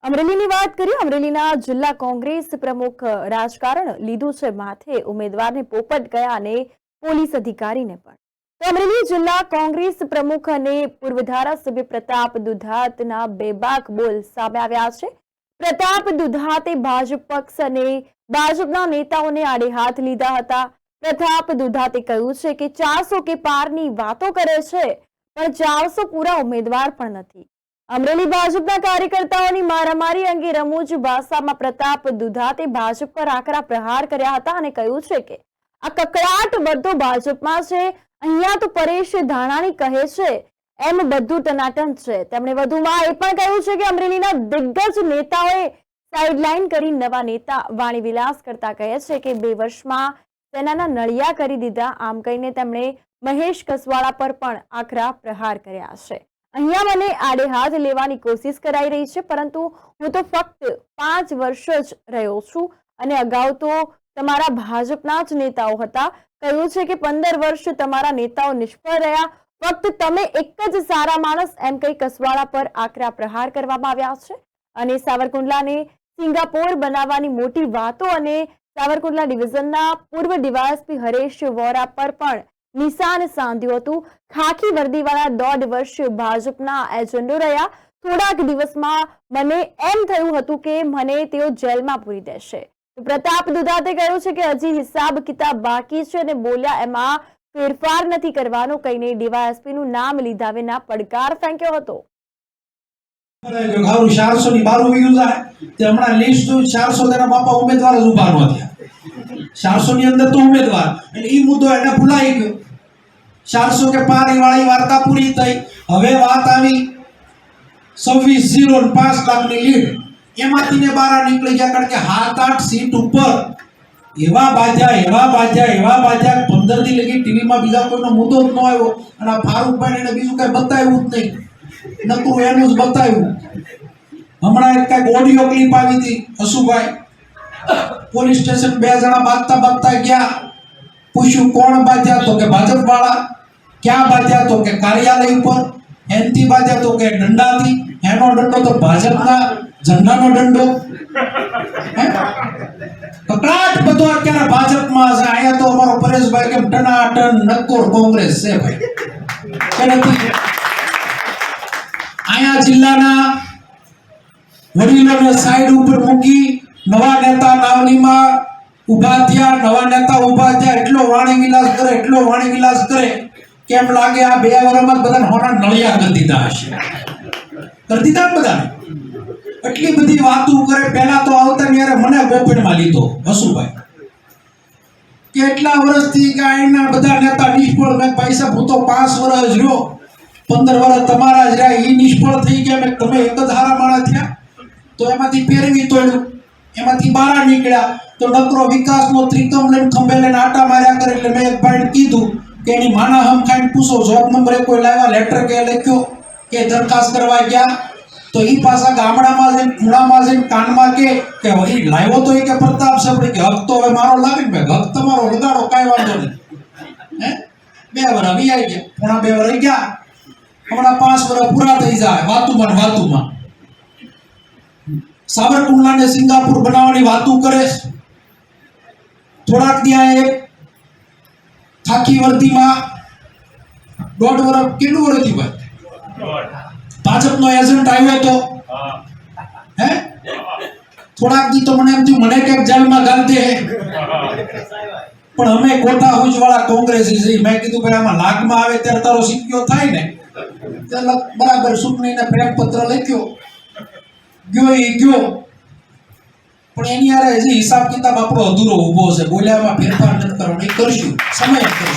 અમરેલીની વાત કરીએ। અમરેલીના જિલ્લા કોંગ્રેસ પ્રમુખ રાજકારણ લીધું છે માથે, ઉમેદવારને પોપટ ગયા અને પોલીસ અધિકારીને પણ। તો અમરેલી જિલ્લા કોંગ્રેસ પ્રમુખ અને પૂર્વ ધારાસભ્ય પ્રતાપ દુધાતના બેબાક બોલ સામે આવ્યા છે। પ્રતાપ દુધાતે ભાજપ પક્ષ અને ભાજપના નેતાઓને આડે હાથ લીધા હતા। પ્રતાપ દુધાતે કહ્યું છે કે 400 કે પારની વાતો કરે છે, પણ 400 પૂરા ઉમેદવાર પણ નથી। અમરેલી ભાજપના કાર્યકર્તાઓની મારામારી અંગે રમૂજ ભાષામાં પ્રતાપ દુધાતે ભાજપ પર આકરા પ્રહાર કર્યા હતા અને કહ્યું છે કે આ કકળાટ બધો ભાજપમાં છે। અહીંયા તો પરેશ ધાનાણી કહે છે એમ બધું ટનાટન છે। તેમણે વધુમાં એ પણ કહ્યું છે કે અમરેલીના દિગ્ગજ નેતાઓએ સાઇડલાઇન કરી નવા નેતા વાણી વિલાસ કરતા કહે છે કે 2 વર્ષમાં સેનાના નળિયા કરી દીધા। આમ કહીને તેમણે મહેશ કસવાળા પર પણ આકરા પ્રહાર કર્યા છે। અહીંયા મને આડે હાથ લેવાની કોશિશ કરાઈ રહી છે, પરંતુ હું તો ફક્ત 5 વર્ષ જ રહ્યો છું અને અગાઉ તો તમારા ભાજપના જ નેતાઓ હતા। કહ્યું છે કે 15 વર્ષ તમારા નેતાઓ નિષ્ફળ રહ્યા, ફક્ત તમે એક જ સારા માણસ એમ કહી કસવાળા પર આકરા પ્રહાર કરવામાં આવ્યા છે। અને સાવરકુંડલાને સિંગાપોર બનાવવાની મોટી વાતો અને સાવરકુંડલા ડિવિઝનના પૂર્વ ડીવાયએસપી હરેશ વોરા પર પણ નિશાન સાધ્યું હતું। ખાખી વર્દીવાળા 1.5 વર્ષ ભાજપના એજન્ડો રહ્યા। થોડાક દિવસમાં મને એમ થયું હતું કે મને તેઓ જેલમાં પૂરી દેશે। તો પ્રતાપ દુધાતે કહ્યું છે કે હજી હિસાબ કિતાબ બાકી છે અને બોલ્યા એમાં ફેરફાર નથી કરવાનો કહીને ડીવાયએસપીનું નામ લીધા વિના પડકાર ફેંક્યો હતો। 400 ની બારું વયું જાય તે હમણાં લિસ્ટ 400 તેના બાપા ઉમેદવાર જ ઉભા ન થયા। 400 ની અંદર તો ઉમેદવાર એટલે ઈ મુદ્દો એને ભૂલાઈ ગયો। 400 કે પારી વાળી વાર્તા પૂરી થઈ। હવે વાત આવી 26-0 અને 5 લાખની લીડ। એમાંથી ને બહાર નીકળી ગયા, કારણ કે 7-8 સીટ ઉપર એવા બાજ્યા 15 દી લગી ટીવીમાં બીજા કોઈનો મુદ્દો જ ન આવ્યો અને આ ફારૂકભાઈ એને બીજું કઈ બતાવ્યું જ નહીં, નકરું એનું જ બતાવ્યું। હમણાં એક કઈક ઓડિયો ક્લિપ આવી હતી, હસુભાઈ પોલીસ સ્ટેશન 2 જણા બાગતા ગયા, પૂછ્યું કોણ બાજ્યા, તો કે ભાજપ વાળા। ક્યાં બાજ્યા, તો કે કાર્યાલય ઉપર। એનથી બાજ્યા, તો કે દંડાથી। એનો દંડો તો ભાજપના ઝંડાનો દંડો। કકડાટ બધો અત્યારે ભાજપમાં છે। અહીંયા તો અમારો પરેશભાઈ કેમ ટનાટન નક્કોર કોંગ્રેસ છે ભાઈ, કે નથી? અહીંયા જિલ્લાના વડીલોને સાઈડ ઉપર મૂકી નવા નેતા નાવનીમાં ઉભા થયા। નવા નેતા ઉભા થયા, એટલો વાણી વિલાસ કરે કેમ લાગે આ 2 વર્ષમાં બધા હોના નળિયા કરી દીધા હશે। કરી દીધા બધાને, એટલી બધી વાતો કરે। પહેલા તો આવતા ત્યારે મને બોપેડમાં લીધો હસુભાઈ, કેટલા વર્ષથી કે આના બધા નેતા નિષ્ફળ। મેં પૈસા હું તો 5 વર્ષ રહ્યો, 15 વર્ષ તમારા જ રહ્યા, ઈ નિષ્ફળ થઈ ગયા। મેં તમે એક જ હારા માણસ થયા તો એમાંથી ફેરવી તોડ્યું, એમાંથી બહાર નીકળ્યા તો નકરો વિકાસનો ત્રિકમ લઈને ખંભે લઈને આટા માર્યા કરે। એટલે મેં એક ભાઈને કીધું કે એની માના હમ ખાઈને પૂછો, જોબ નંબર કોઈ લાવ્યા, લેટર કે લખ્યો કે દરખાસ્ત કરવા ગયા, તો ઈ પાછા ગામડામાં જઈને ખૂણામાં જઈને કાનમાં કે ઈ લાવ્યો તો એ કે પ્રતાપ સાહેબ કે હક તો હવે મારો લાગે ને, હક તમારો લગાડો, કાંઈ વાંધો નહીં। 2 વર્ષ વી ગયા, પૂણા 2 વર્ષ ગયા, હમણાં 5 વર્ષ પૂરા થઈ જાય વાતુમાં। સાવરકુંડલાને સિંગાપુર બનાવવાની વાતો કરે। થોડાક ત્યાં એક ખાખી વર્દીમાં 1.5 વર્ષ કેટલું વર્ષથી ભાઈ ભાજપનો એજન્ટ આવ્યો તો થોડાક દી તો મને એમ થયું મને ક્યાંક જેલમાં ગાલ દે, પણ અમે કોઠા હુજ વાળા કોંગ્રેસી છે। મેં કીધું ભાઈ આમાં લાગમાં આવે ત્યારે તારો સિક્યો થાય ને, એટલે બરાબર ચૂંટણીને પ્રેમપત્ર લખ્યો, ગયો પણ એની યાર હજી હિસાબ કિતાબ આપણો અધૂરો ઉભો છે। બોલ્યામાં ફેરફાર નથી કરવાનો, એ કરશું, સમય કરશું।